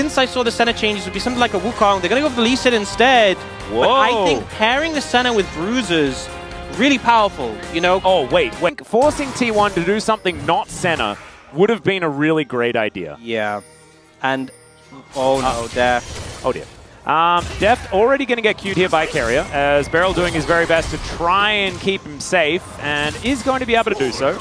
Since I saw the center changes would be something like a Wukong, they're going to go for the Lee Sin instead. Whoa. But I think pairing the center with bruisers, really powerful, you know? Oh, wait. Forcing T1 to do something not center would have been a really great idea. Yeah. And, oh no, Deft. Oh dear. Deft already going to get queued here by Carrier, as Beryl doing his very best to try and keep him safe, and is going to be able to do so.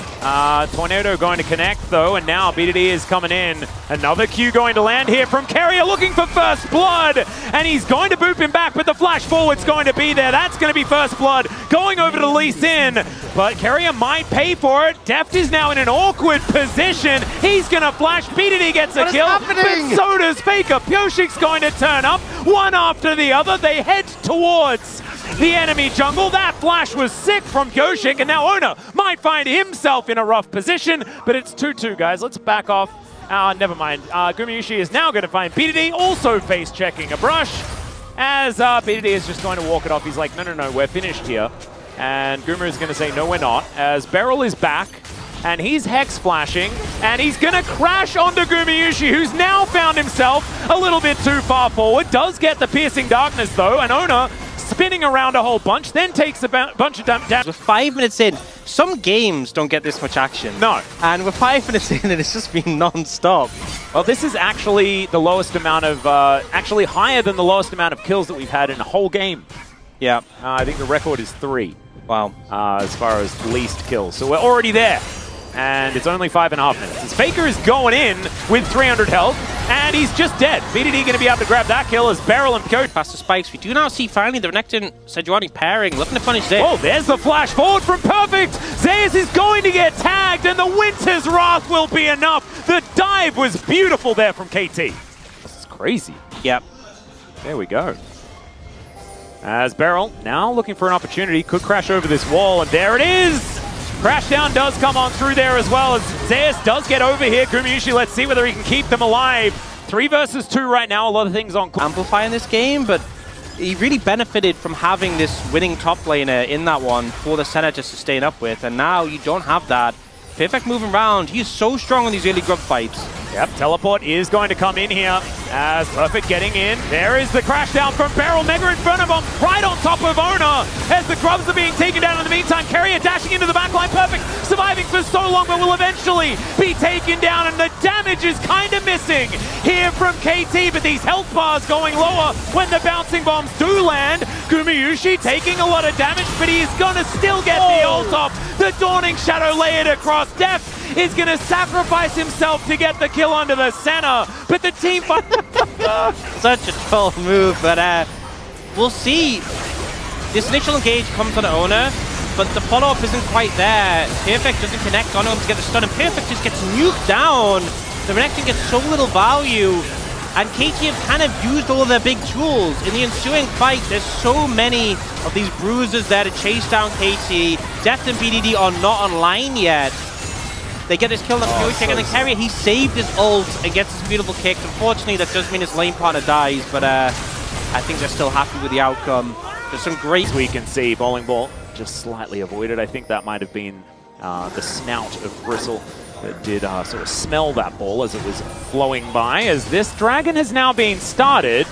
Tornado going to connect though, and now BDD is coming in. Another Q going to land here from Carrier, looking for first blood, and he's going to boop him back, but the flash forward's going to be there. That's going to be first blood going over to Lee Sin, but Carrier might pay for it. Deft is now in an awkward position. He's going to flash. BDD gets a kill, but so does Faker. Pyoshik's going to turn up. One after the other, they head towards the enemy jungle. That flash was sick from Pyoshik, and now Ona might find himself in a rough position, but it's 2-2, guys. Let's back off. Never mind. Gumayushi is now going to find BDD, also face-checking a brush, as BDD is just going to walk it off. He's like, no, we're finished here. And Guma is going to say, no, we're not, as Beryl is back. And he's Hex flashing, and he's going to crash onto Gumayushi, who's now found himself a little bit too far forward. Does get the piercing darkness, though, and Ona spinning around a whole bunch, then takes a bunch of damage. We're 5 minutes in. Some games don't get this much action. No. And we're 5 minutes in, and it's just been non-stop. Well, this is actually the lowest amount of, actually higher than the lowest amount of kills that we've had in a whole game. Yeah. I think the record is 3. Wow. As far as least kills. So we're already there. And it's only 5.5 minutes. As Faker is going in with 300 health, and he's just dead. BDD going to be able to grab that kill as Beryl and Pyoshik. Faster spikes. We do now see finally the Renekton and Sejuani pairing, looking to punish Ziggs. Oh, there's the flash forward from Perfect. Zayas is going to get tagged, and the Winter's Wrath will be enough. The dive was beautiful there from KT. This is crazy. Yep. There we go. As Beryl now looking for an opportunity, could crash over this wall, and there it is. Crashdown does come on through there as well, as Zayas does get over here. Gumayushi, let's see whether he can keep them alive. 3 versus 2 right now, a lot of things on Amplify in this game, but he really benefited from having this winning top laner in that one for the center to sustain up with, and now you don't have that. Perfect moving around. He's so strong in these early grub fights. Yep, teleport is going to come in here as Perfect getting in. There is the crash down from Beryl. Mega Inferno Bomb right on top of Ona as the grubs are being taken down in the meantime. Carrier dashing into the backline. Perfect surviving for so long, but will eventually be taken down, and the damage is kind of missing here from KT, but these health bars going lower when the bouncing bombs do land. Gumayushi taking a lot of damage, but he is going to still get the ult off. The Dawning Shadow layered across. Deft is going to sacrifice himself to get the kill onto the center, but the team Such a troll move, but we'll see. This initial engage comes on Ona, but the follow-up isn't quite there. Perfect doesn't connect on him to get the stun, and Perfect just gets nuked down. The Renekton gets so little value, and KT have kind of used all of their big tools. In the ensuing fight, there's so many of these bruisers there to chase down KT. Deft and BDD are not online yet. They get this kill on Pyoshik, and then Carrier, he saved his ult and gets this beautiful kick. Unfortunately, that does mean his lane partner dies, but I think they're still happy with the outcome. There's some great... We can see Bowling Ball just slightly avoided. I think that might have been the snout of Bristle that did sort of smell that ball as it was flowing by, as this dragon has now been started.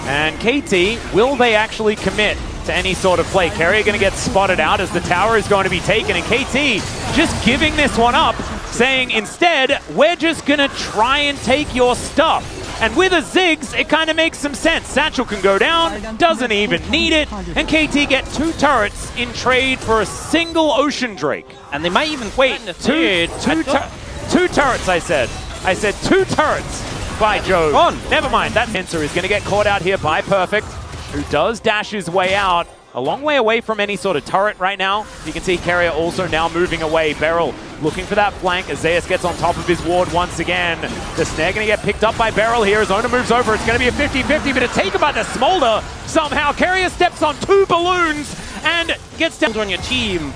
And KT, will they actually commit to any sort of play? Carrier going to get spotted out as the tower is going to be taken, and KT just giving this one up, saying instead, we're just going to try and take your stuff. And with a Ziggs, it kind of makes some sense. Satchel can go down, doesn't even need it, and KT get 2 turrets in trade for a single Ocean Drake. And they might even wait, two turrets, I said. I said 2 turrets. By Jove. Never mind, that Pincer is going to get caught out here by Perfect, who does dash his way out. A long way away from any sort of turret right now. You can see Carrier also now moving away. Beryl looking for that flank as Zayas gets on top of his ward once again. The snare going to get picked up by Beryl here as Ona moves over. It's going to be a 50-50, but a take by the Smolder somehow. Carrier steps on 2 balloons and gets down on your team.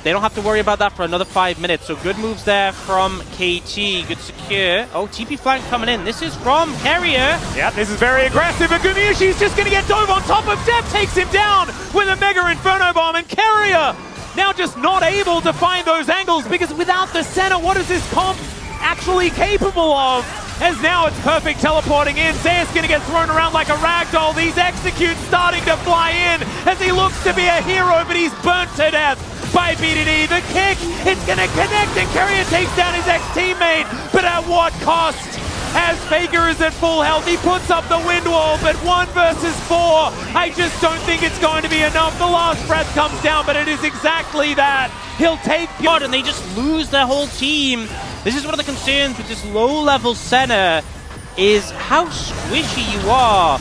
They don't have to worry about that for another 5 minutes. So good moves there from KT. Good secure. Oh, TP flank coming in. This is from Carrier. Yeah, this is very aggressive. But Gumayushi's just going to get dove on top of Deft. Takes him down with a Mega Inferno Bomb. And Carrier now just not able to find those angles, because without the center, what is this comp actually capable of? as now it's Perfect teleporting in. Zayas gonna get thrown around like a ragdoll. These executes starting to fly in as he looks to be a hero, but he's burnt to death by BDD. The kick, it's gonna connect and Carrier takes down his ex-teammate, but at what cost? As Faker is at full health, he puts up the wind wall, but 1 versus 4, I just don't think it's going to be enough. The last breath comes down, but it is exactly that. He'll take God, and they just lose their whole team. This is one of the concerns with this low-level center, is how squishy you are.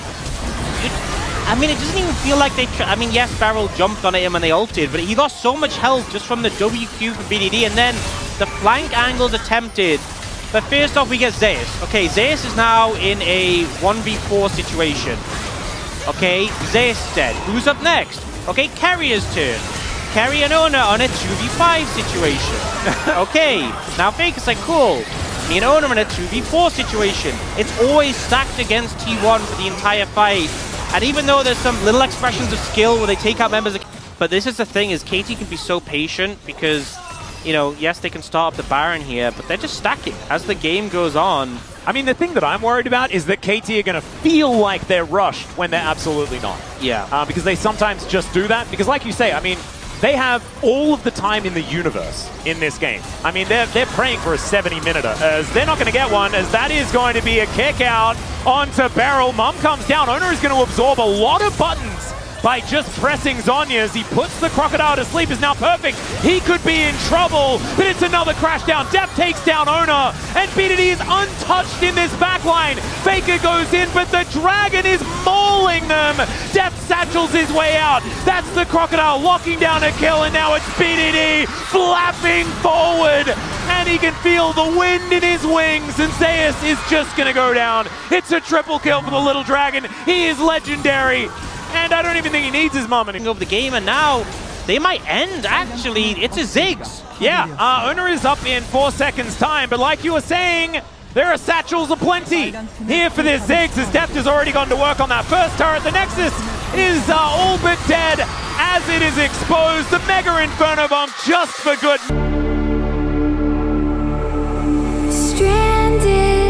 I mean, it doesn't even feel like they... I mean, yes, Barrel jumped on him and they ulted, but he lost so much health just from the WQ for BDD, and then the flank angles attempted. But first off, we get Zayas. Okay, Zayas is now in a 1v4 situation. Okay, Zayas is dead. Who's up next? Okay, Carrier's turn. Carrier and Owner on a 2v5 situation. Okay, now Faker's like, cool. Me and Owner in a 2v4 situation. It's always stacked against T1 for the entire fight. And even though there's some little expressions of skill where they take out members of... But this is the thing, is KT can be so patient because... You know, yes, they can start up the Baron here, but they're just stacking as the game goes on. I mean, the thing that I'm worried about is that KT are going to feel like they're rushed when they're absolutely not. Yeah. Because they sometimes just do that. Because like you say, I mean, they have all of the time in the universe in this game. I mean, they're praying for a 70-minuter, as they're not going to get one, as that is going to be a kick out onto Barrel. Mum comes down. Owner is going to absorb a lot of buttons by just pressing Zhonya as he puts the Crocodile to sleep. Is now Perfect. He could be in trouble, but it's another crash down. Deft takes down Owner, and BDD is untouched in this backline. Faker goes in, but the Dragon is mauling them. Deft satchels his way out. That's the Crocodile locking down a kill, and now it's BDD flapping forward, and he can feel the wind in his wings, and Zayas is just gonna go down. It's a triple kill for the Little Dragon. He is legendary. And I don't even think he needs his mom anymore. Over the game, and now they might end, actually. It's a Ziggs. Yeah, Owner is up in 4 seconds time, but like you were saying, there are satchels aplenty here for this Ziggs, as Deft has already gone to work on that first turret. The Nexus is all but dead as it is exposed. The Mega Inferno Bomb just for good. Stranded.